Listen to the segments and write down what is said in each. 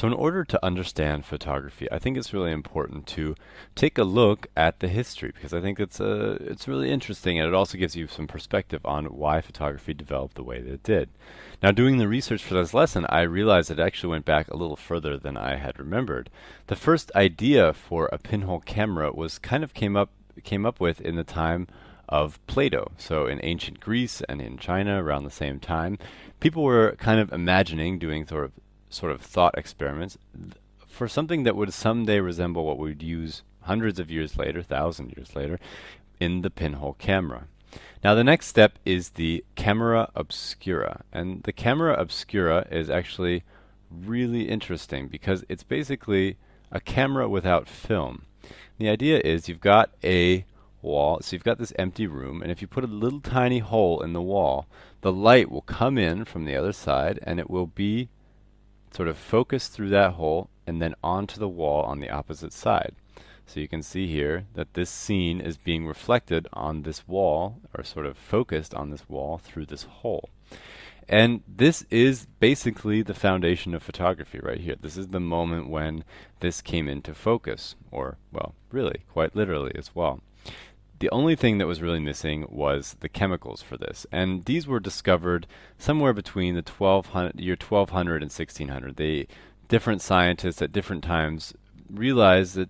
So in order to understand photography, I think it's really important to take a look at the history because I think it's really interesting and it also gives you some perspective on why photography developed the way that it did. Now, doing the research for this lesson, I realized it actually went back a little further than I had remembered. The first idea for a pinhole camera was kind of came up with in the time of Plato. So in ancient Greece and in China around the same time, people were kind of imagining doing sort of thought experiments for something that would someday resemble what we'd use hundreds of years later, thousand years later, in the pinhole camera. Now the next step is the camera obscura, and the camera obscura is actually really interesting because it's basically a camera without film. The idea is you've got a wall, so you've got this empty room, and if you put a little tiny hole in the wall, the light will come in from the other side and it will be sort of focus through that hole and then onto the wall on the opposite side. So you can see here that this scene is being reflected on this wall, or sort of focused on this wall through this hole. And this is basically the foundation of photography right here. This is the moment when this came into focus, or, well, really, quite literally as well. The only thing that was really missing was the chemicals for this, and these were discovered somewhere between the year 1200 and 1600. Different scientists at different times realized that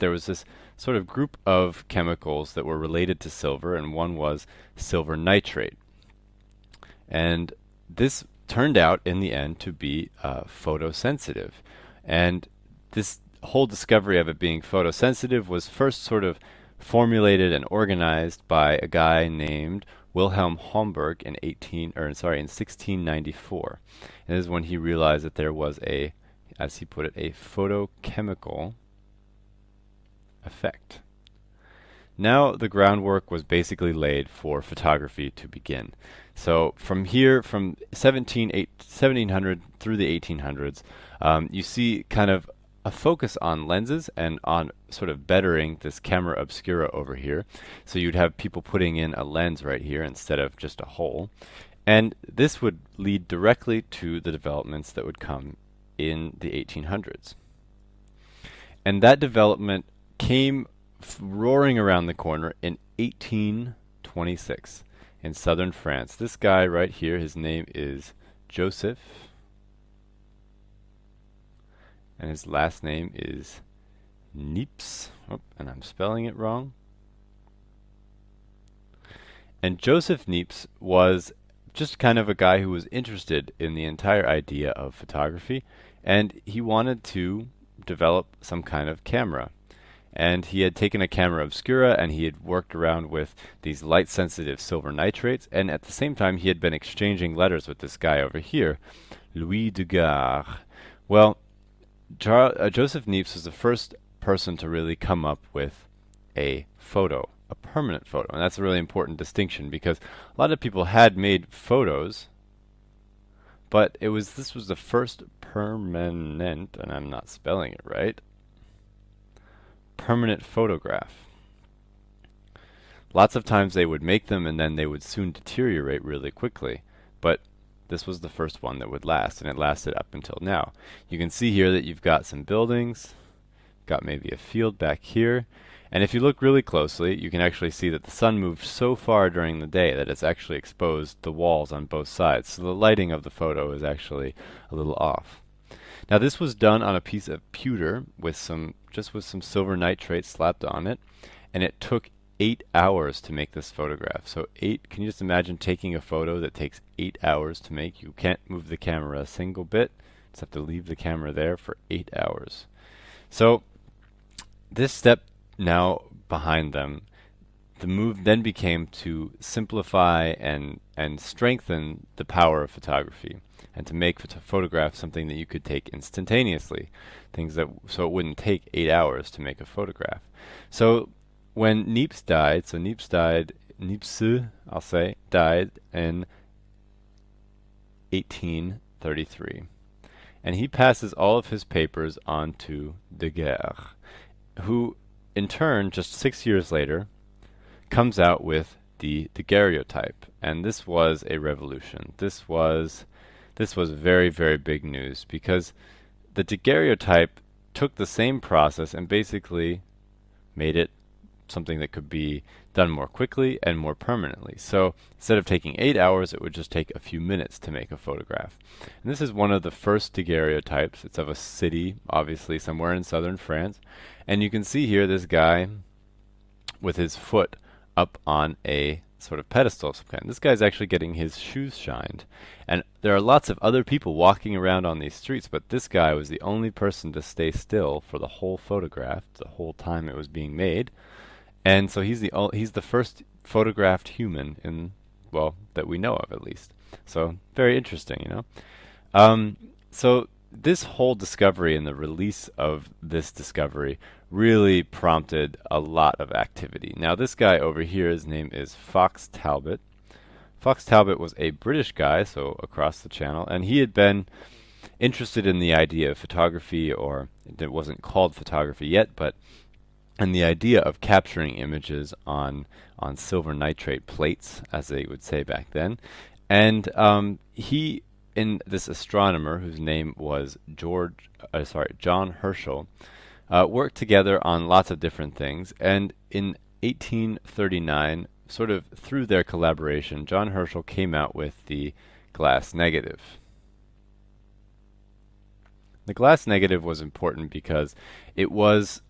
there was this sort of group of chemicals that were related to silver, and one was silver nitrate. And this turned out in the end to be photosensitive, and this whole discovery of it being photosensitive was first sort of formulated and organized by a guy named Wilhelm Homburg in 1694. And this is when he realized that there was a, as he put it, a photochemical effect. Now the groundwork was basically laid for photography to begin. So from here, from 1700 through the 1800s, you see kind of a focus on lenses and on sort of bettering this camera obscura over here. So you'd have people putting in a lens right here instead of just a hole. And this would lead directly to the developments that would come in the 1800s. And that development came roaring around the corner in 1826 in southern France. This guy right here, his name is Joseph, and his last name is Niepce. Oh, and I'm spelling it wrong. And Joseph Niepce was just kind of a guy who was interested in the entire idea of photography, and he wanted to develop some kind of camera. And he had taken a camera obscura and he had worked around with these light-sensitive silver nitrates, and at the same time he had been exchanging letters with this guy over here, Louis Daguerre. Well, Joseph Niepce was the first person to really come up with a photo, a permanent photo. And that's a really important distinction because a lot of people had made photos, but this was the first permanent, and I'm not spelling it right, permanent photograph. Lots of times they would make them and then they would soon deteriorate really quickly, but this was the first one that would last, and it lasted up until now. You can see here that you've got some buildings, got maybe a field back here, and if you look really closely, you can actually see that the sun moved so far during the day that it's actually exposed the walls on both sides, so the lighting of the photo is actually a little off. Now this was done on a piece of pewter with some silver nitrate slapped on it, and it took 8 hours to make this photograph. So can you just imagine taking a photo that takes 8 hours to make? You can't move the camera a single bit. Just have to leave the camera there for 8 hours. So this step now behind them, the move then became to simplify and strengthen the power of photography and to make photographs something that you could take instantaneously, so it wouldn't take 8 hours to make a photograph. So when Niepce died, Niepce, I'll say, died in 1833. And he passes all of his papers on to Daguerre, who in turn, just 6 years later, comes out with the daguerreotype. And this was a revolution. This was very, very big news because the daguerreotype took the same process and basically made it something that could be done more quickly and more permanently. So instead of taking 8 hours, it would just take a few minutes to make a photograph. And this is one of the first daguerreotypes. It's of a city, obviously somewhere in southern France. And you can see here this guy with his foot up on a sort of pedestal of some kind. This guy's actually getting his shoes shined. And there are lots of other people walking around on these streets, but this guy was the only person to stay still for the whole photograph, the whole time it was being made. And so he's the first photographed human in, well, that we know of at least. So very interesting, you know. Um, so this whole discovery and the release of this discovery really prompted a lot of activity. Now this guy over here, his name is Fox Talbot. Fox Talbot was a British guy, so across the channel, and he had been interested in the idea of photography, or it wasn't called photography yet, but and the idea of capturing images on silver nitrate plates, as they would say back then. And he and this astronomer, whose name was John Herschel, worked together on lots of different things. And in 1839, sort of through their collaboration, John Herschel came out with the glass negative. The glass negative was important because it was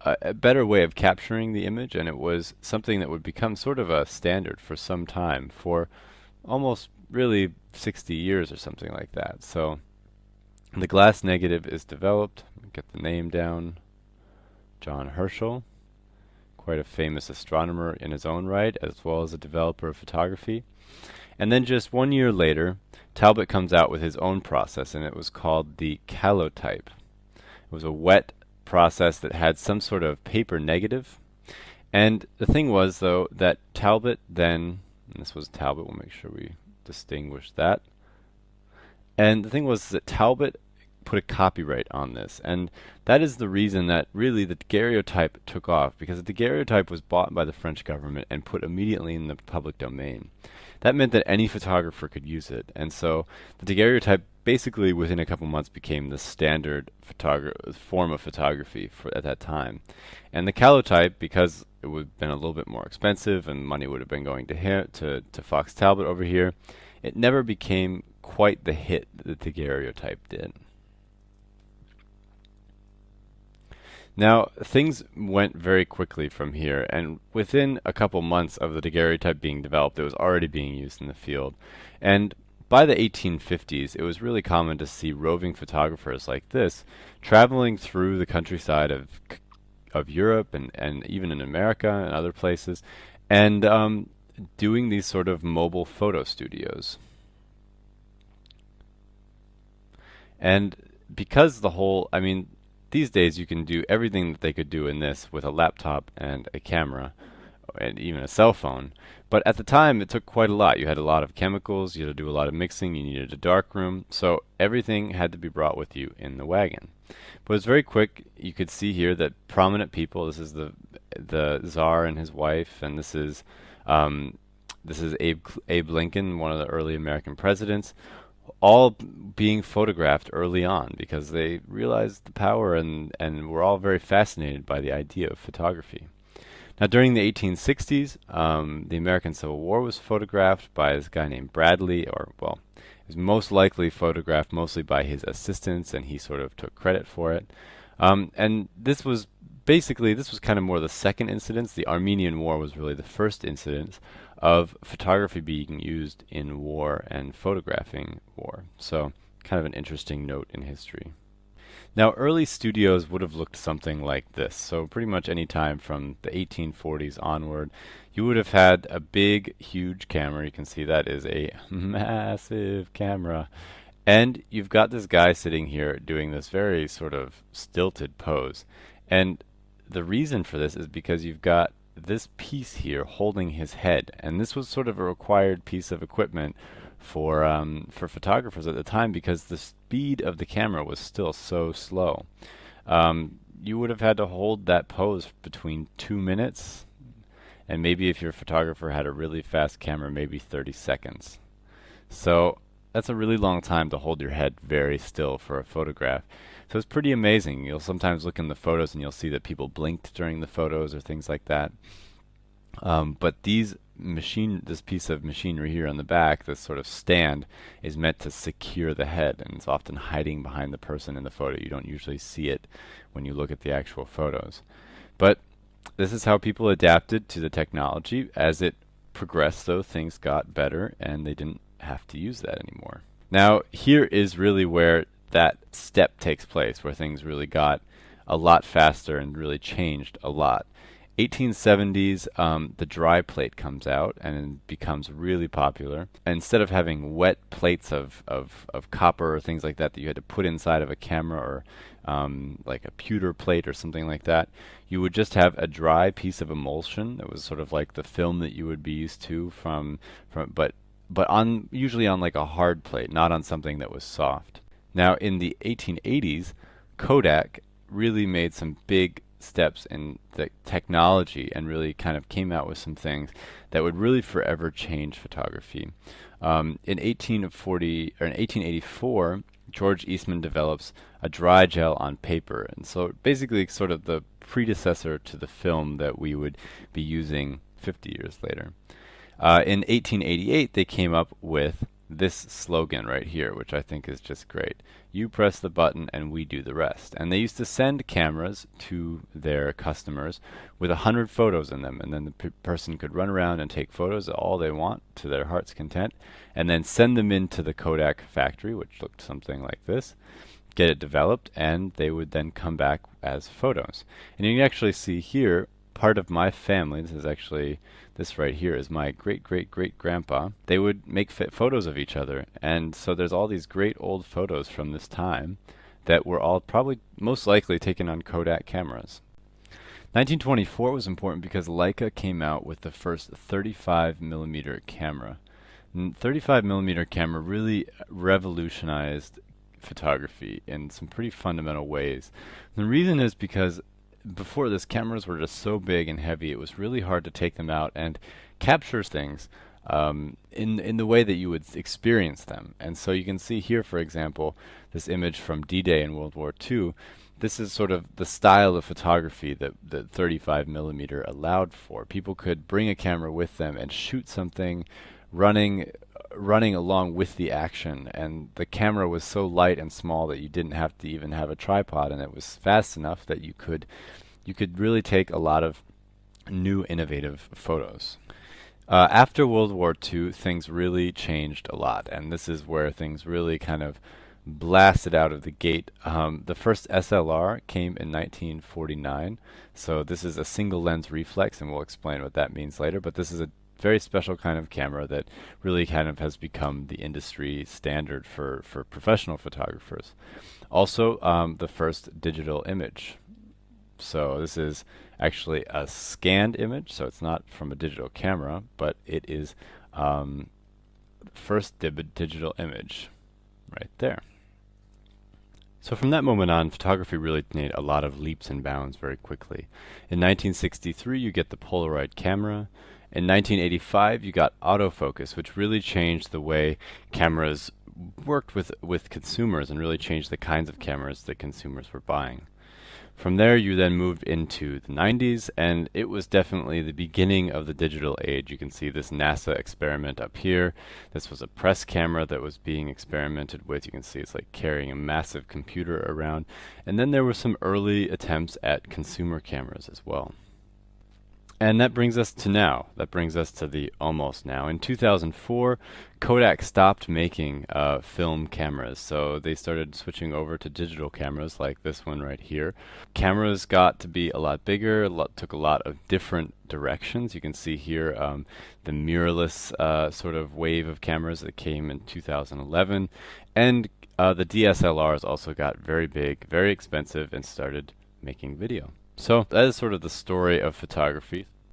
a better way of capturing the image, and it was something that would become sort of a standard for some time, for almost really 60 years or something like that. So the glass negative is developed. Get the name down. John Herschel, quite a famous astronomer in his own right, as well as a developer of photography. And then just 1 year later, Talbot comes out with his own process, and it was called the calotype. It was a wet process that had some sort of paper negative. And the thing was, though, that Talbot then, and this was Talbot, we'll make sure we distinguish that. And the thing was that Talbot put a copyright on this, and that is the reason that really the daguerreotype took off, because the daguerreotype was bought by the French government and put immediately in the public domain. That meant that any photographer could use it, and so the daguerreotype basically within a couple months became the standard form of photography for at that time. And the calotype, because it would have been a little bit more expensive and money would have been going to to Fox Talbot over here, it never became quite the hit that the daguerreotype did. Now, things went very quickly from here, and within a couple months of the daguerreotype being developed, it was already being used in the field. And by the 1850s, it was really common to see roving photographers like this traveling through the countryside of Europe and even in America and other places, and doing these sort of mobile photo studios. And because I mean, these days you can do everything that they could do in this with a laptop and a camera and even a cell phone. But at the time it took quite a lot. You had a lot of chemicals, you had to do a lot of mixing, you needed a dark room, so everything had to be brought with you in the wagon. But it was very quick. You could see here that prominent people, this is the Tsar and his wife, and this is Abe Lincoln, one of the early American presidents, all being photographed early on because they realized the power and were all very fascinated by the idea of photography. Now, during the 1860s, the American Civil War was photographed by this guy named Bradley, or, well, it was most likely photographed mostly by his assistants, and he sort of took credit for it. And this was kind of more the second incident. The Armenian War was really the first incident of photography being used in war and photographing war. So kind of an interesting note in history. Now, early studios would have looked something like this. So pretty much any time from the 1840s onward, you would have had a big, huge camera. You can see that is a massive camera. And you've got this guy sitting here doing this very sort of stilted pose. And the reason for this is because you've got this piece here holding his head, and this was sort of a required piece of equipment for photographers at the time because the speed of the camera was still so slow. You would have had to hold that pose between 2 minutes, and maybe if your photographer had a really fast camera, maybe 30 seconds. So that's a really long time to hold your head very still for a photograph. So it's pretty amazing. You'll sometimes look in the photos and you'll see that people blinked during the photos or things like that. But this piece of machinery here on the back, this sort of stand, is meant to secure the head, and it's often hiding behind the person in the photo. You don't usually see it when you look at the actual photos. But this is how people adapted to the technology. As it progressed, though, things got better, and they didn't have to use that anymore. Now, here is really where that step takes place, where things really got a lot faster and really changed a lot. 1870s, the dry plate comes out and becomes really popular. Instead of having wet plates of copper or things like that that you had to put inside of a camera, or like a pewter plate or something like that, you would just have a dry piece of emulsion that was sort of like the film that you would be used to but on usually on like a hard plate, not on something that was soft. Now in the 1880s, Kodak really made some big steps in the technology and really kind of came out with some things that would really forever change photography. In 1884, George Eastman develops a dry gel on paper, and so basically sort of the predecessor to the film that we would be using 50 years later. In 1888, they came up with this slogan right here, which I think is just great. You press the button and we do the rest. And they used to send cameras to their customers with 100 photos in them, and then the person could run around and take photos of all they want to their heart's content, and then send them into the Kodak factory, which looked something like this, get it developed, and they would then come back as photos. And you can actually see here part of my family. This right here is my great-great-great-grandpa. They would make photos of each other, and so there's all these great old photos from this time that were all probably most likely taken on Kodak cameras. 1924 was important because Leica came out with the first 35 millimeter camera. 35 millimeter camera really revolutionized photography in some pretty fundamental ways. The reason is because before this, cameras were just so big and heavy, it was really hard to take them out and capture things in the way that you would experience them. And so you can see here, for example, this image from D-Day in World War II. This is sort of the style of photography that 35 millimeter allowed for. People could bring a camera with them and shoot something running along with the action, and the camera was so light and small that you didn't have to even have a tripod, and it was fast enough that you could really take a lot of new innovative photos. After World War II, things really changed a lot, and this is where things really kind of blasted out of the gate. The first SLR came in 1949, so this is a single lens reflex, and we'll explain what that means later, but this is a very special kind of camera that really kind of has become the industry standard for professional photographers. Also, the first digital image. So this is actually a scanned image, so it's not from a digital camera, but it is first digital image right there. So from that moment on, photography really made a lot of leaps and bounds very quickly. In 1963, you get the Polaroid camera. In 1985, you got autofocus, which really changed the way cameras worked with consumers and really changed the kinds of cameras that consumers were buying. From there, you then moved into the 90s, and it was definitely the beginning of the digital age. You can see this NASA experiment up here. This was a press camera that was being experimented with. You can see it's like carrying a massive computer around. And then there were some early attempts at consumer cameras as well. And that brings us to now. That brings us to the almost now. In 2004, Kodak stopped making film cameras, so they started switching over to digital cameras like this one right here. Cameras got to be a lot bigger, took a lot of different directions. You can see here the mirrorless sort of wave of cameras that came in 2011. And the DSLRs also got very big, very expensive, and started making video. So that is sort of the story of photography.